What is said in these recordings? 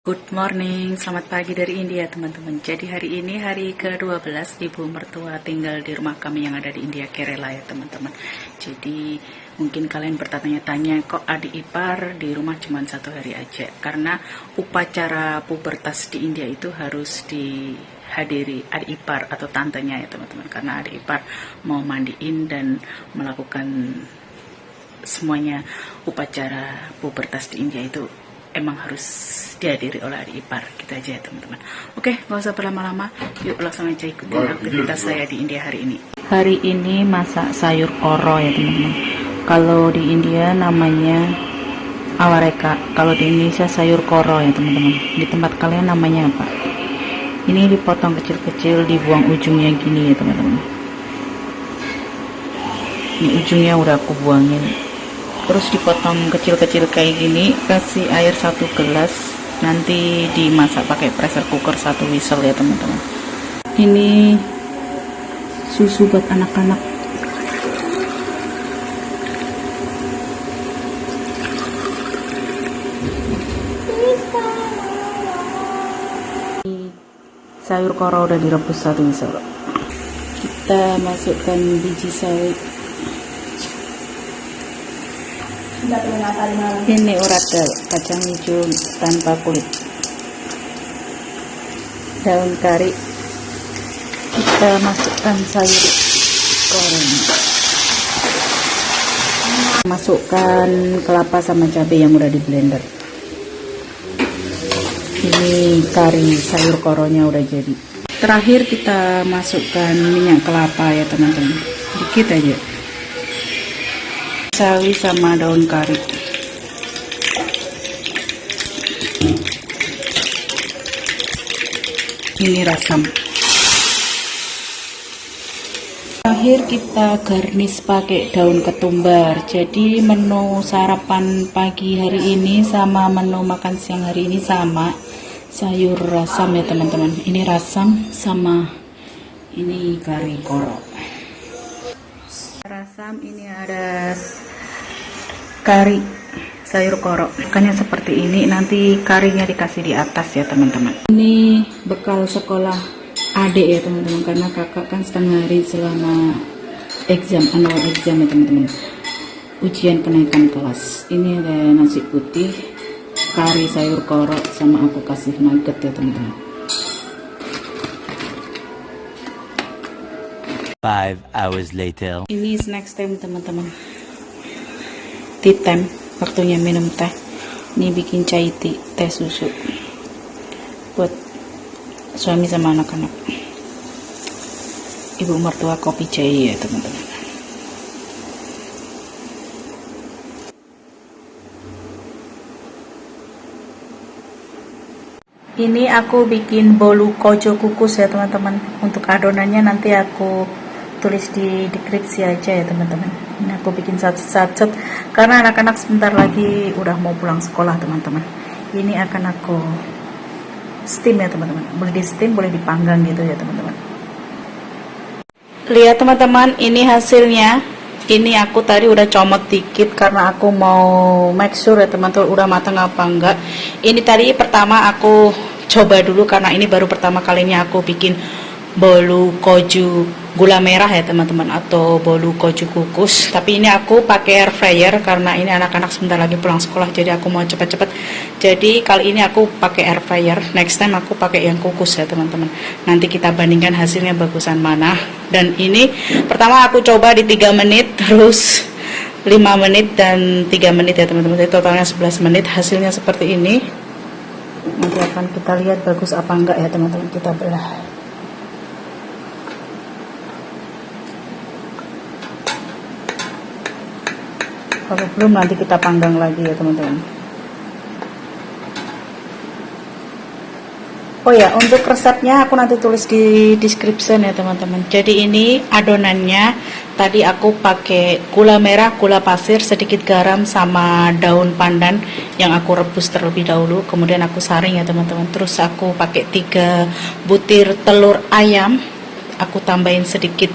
Good morning, selamat pagi dari India teman-teman. Jadi hari ini hari ke-12 ibu mertua tinggal di rumah kami yang ada di India, Kerala ya teman-teman. Jadi mungkin kalian bertanya-tanya kok adik ipar di rumah cuma 1 hari aja. Karena upacara pubertas di India itu harus dihadiri adik ipar atau tantenya ya teman-teman. Karena adik ipar mau mandiin dan melakukan semuanya upacara pubertas di India itu emang harus dihadiri oleh adik ipar. Gitu aja ya teman-teman. Oke, gak usah berlama-lama, yuk langsung aja ikutin aktivitas saya di India hari ini. Hari ini masak sayur koro ya teman-teman. Kalau di India namanya awareka, kalau di Indonesia sayur koro ya teman-teman. Di tempat kalian namanya apa? Ini dipotong kecil-kecil, dibuang ujungnya gini ya teman-teman. Ini ujungnya udah aku buangin. Terus dipotong kecil-kecil kayak gini, kasih air 1 gelas, nanti dimasak pakai pressure cooker 1 whistle ya teman-teman. Ini susu buat anak-anak. Sayur koro udah direbus 1 whistle. Kita masukkan biji sawi. Ini urat kacang hijau tanpa kulit, daun kari, kita masukkan sayur goreng, masukkan kelapa sama cabai yang udah di blender. Ini kari sayur koronya udah jadi. Terakhir kita masukkan minyak kelapa ya teman-teman, dikit aja, sawi sama daun kari. Ini rasam. Terakhir kita garnish pakai daun ketumbar. Jadi menu sarapan pagi hari ini sama menu makan siang hari ini sama, sayur rasam ya teman-teman. Ini rasam sama ini kari koro. Rasam ini ada kari sayur koro, makanya seperti ini, nanti karinya dikasih di atas ya teman-teman. Ini bekal sekolah adik ya teman-teman, karena kakak kan setengah hari selama exam, annual exam ya teman-teman, ujian kenaikan kelas. Ini ada nasi putih, kari sayur koro, sama aku kasih nugget ya teman-teman. 5 hours later. Ini snack time teman-teman, tea time, waktunya minum teh. Ini bikin chai tea, teh susu buat suami sama anak-anak. Ibu mertua kopi chai ya teman-teman. Ini aku bikin bolu kojo kukus ya teman-teman. Untuk adonannya nanti aku tulis di deskripsi aja ya teman-teman. Ini aku bikin sacet-sacet karena anak-anak sebentar lagi udah mau pulang sekolah teman-teman. Ini akan aku steam ya teman-teman. Boleh di steam, boleh dipanggang gitu ya teman-teman. Lihat teman-teman, ini hasilnya. Ini aku tadi udah comot dikit karena aku mau make sure ya teman-teman udah matang apa enggak. Ini tadi pertama aku coba dulu karena ini baru pertama kalinya aku bikin bolu koju gula merah ya teman-teman, atau bolu koju kukus. Tapi ini aku pakai air fryer karena ini anak-anak sebentar lagi pulang sekolah, jadi aku mau cepet-cepet. Jadi kali ini aku pakai air fryer, next time aku pakai yang kukus ya teman-teman. Nanti kita bandingkan hasilnya bagusan mana. Dan ini pertama aku coba di 3 menit, terus 5 menit dan 3 menit ya teman-teman. Jadi totalnya 11 menit. Hasilnya seperti ini. Nanti akan kita lihat bagus apa enggak ya teman-teman. Kita belah. Kalau belum nanti kita panggang lagi ya teman-teman. Oh ya, untuk resepnya aku nanti tulis di description ya teman-teman. Jadi ini adonannya tadi aku pakai gula merah, gula pasir, sedikit garam sama daun pandan yang aku rebus terlebih dahulu. Kemudian aku saring ya teman-teman. Terus aku pakai 3 butir telur ayam. Aku tambahin sedikit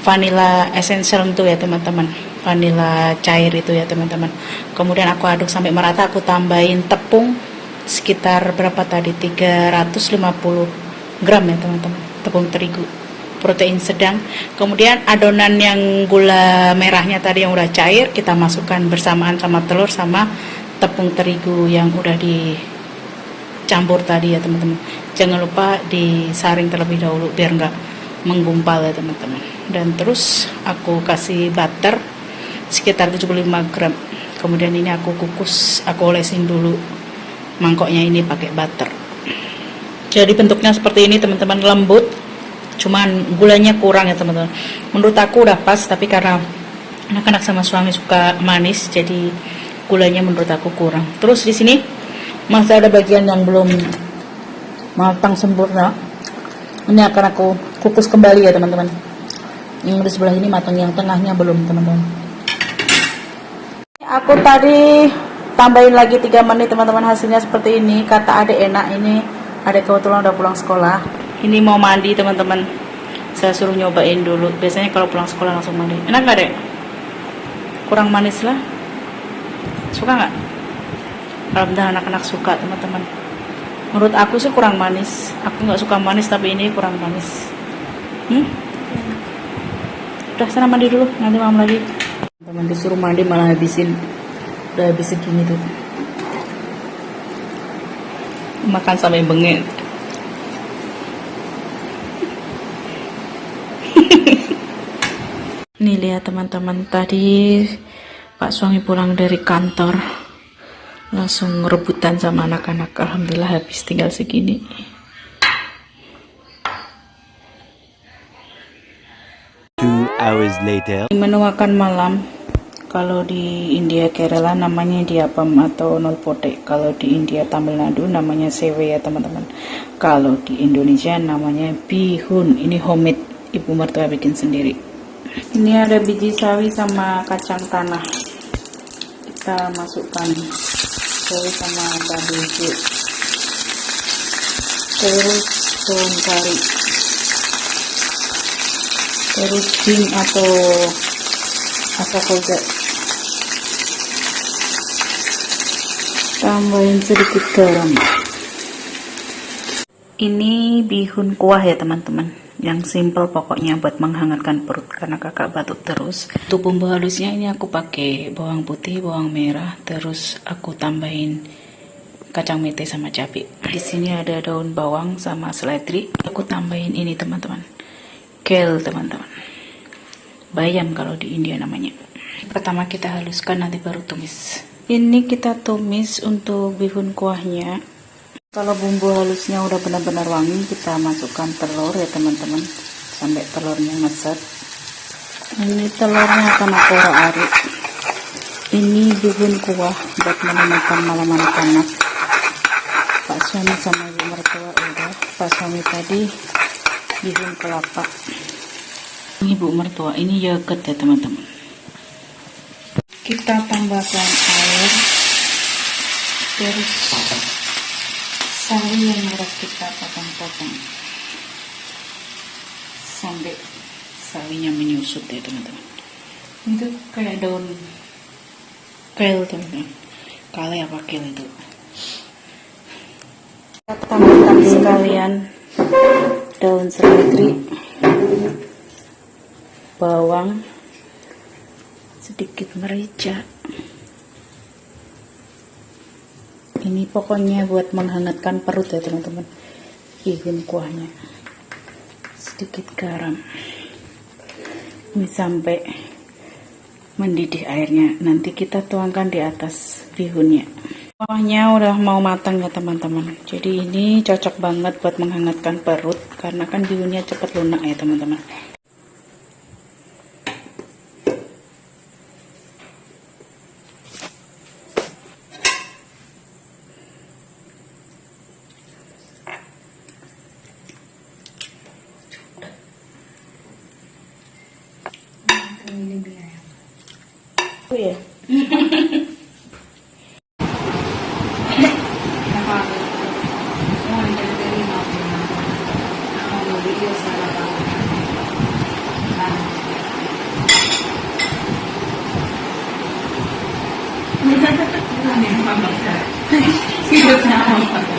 vanilla essential itu ya teman-teman, vanilla cair itu ya teman-teman. Kemudian aku aduk sampai merata, aku tambahin tepung sekitar berapa tadi, 350 gram ya teman-teman, tepung terigu protein sedang. Kemudian adonan yang gula merahnya tadi yang udah cair kita masukkan bersamaan sama telur sama tepung terigu yang udah dicampur tadi ya teman-teman. Jangan lupa disaring terlebih dahulu biar nggak menggumpal ya teman-teman. Dan terus aku kasih butter sekitar 75 gram. Kemudian ini aku kukus, aku olesin dulu mangkoknya ini pakai butter. Jadi bentuknya seperti ini teman-teman, lembut. Cuman gulanya kurang ya teman-teman. Menurut aku udah pas, tapi karena anak-anak sama suami suka manis, jadi gulanya menurut aku kurang. Terus di sini masih ada bagian yang belum matang sempurna. Ini akan aku kukus kembali ya teman-teman. Yang di sebelah ini matang, yang tengahnya belum teman-teman. Aku tadi tambahin lagi 3 menit teman-teman, hasilnya seperti ini. Kata adek enak, ini adek kebetulan udah pulang sekolah. Ini mau mandi teman-teman, saya suruh nyobain dulu. Biasanya kalau pulang sekolah langsung mandi. Enak gak dek? Kurang manis lah. Suka nggak? Alhamdulillah anak-anak suka teman-teman. Menurut aku sih kurang manis. Aku nggak suka manis, tapi ini kurang manis. Udah sana mandi dulu, nanti malam lagi. Teman disuruh mandi malah habisin. Udah habis segini tuh. Makan sampai bengek. Nih lihat teman-teman, tadi Pak suami pulang dari kantor langsung rebutan sama anak-anak. Alhamdulillah habis tinggal segini. Two hours later. Menu makan malam kalau di India Kerala namanya diapam atau nol potek. Kalau di India Tamil Nadu namanya sewe ya teman-teman. Kalau di Indonesia namanya bihun. Ini homemade, ibu mertua bikin sendiri. Ini ada biji sawi sama kacang tanah. Kita masukkan sawi sama cabai hijau. Terus daun kari. Terus hing atau asafoda. Tambahin sedikit garam. Ini bihun kuah ya teman-teman, yang simple pokoknya buat menghangatkan perut karena kakak batuk terus. Untuk bumbu halusnya ini aku pakai bawang putih, bawang merah, terus aku tambahin kacang mete sama cabai. Di sini ada daun bawang sama seledri. Aku tambahin ini teman-teman, kale teman-teman, bayam kalau di India namanya. Pertama kita haluskan, nanti baru tumis. Ini kita tumis untuk bihun kuahnya. Kalau bumbu halusnya udah benar-benar wangi, kita masukkan telur ya teman-teman, sampai telurnya meset. Ini telurnya akan aku aduk. Ini bihun kuah buat menemani malam anak-anak. Pak suami sama ibu mertua udah. Pak suami tadi bihun kelapa. Ini ibu mertua, ini yogurt ya teman-teman. Kita tambahkan air, terus sawi yang udah kita potong-potong sampai sawinya menyusut ya teman-teman. Itu kayak daun kale teman-teman, kale apa kale itu. Kita tambahkan sekalian daun seledri, bawang, sedikit merica. Ini pokoknya buat menghangatkan perut ya teman-teman. Bihun kuahnya, sedikit garam. Ini sampai mendidih airnya. Nanti kita tuangkan di atas bihunnya. Kuahnya udah mau matang ya teman-teman. Jadi ini cocok banget buat menghangatkan perut karena kan bihunnya cepat lunak ya teman-teman. Oh ya. Iya sama.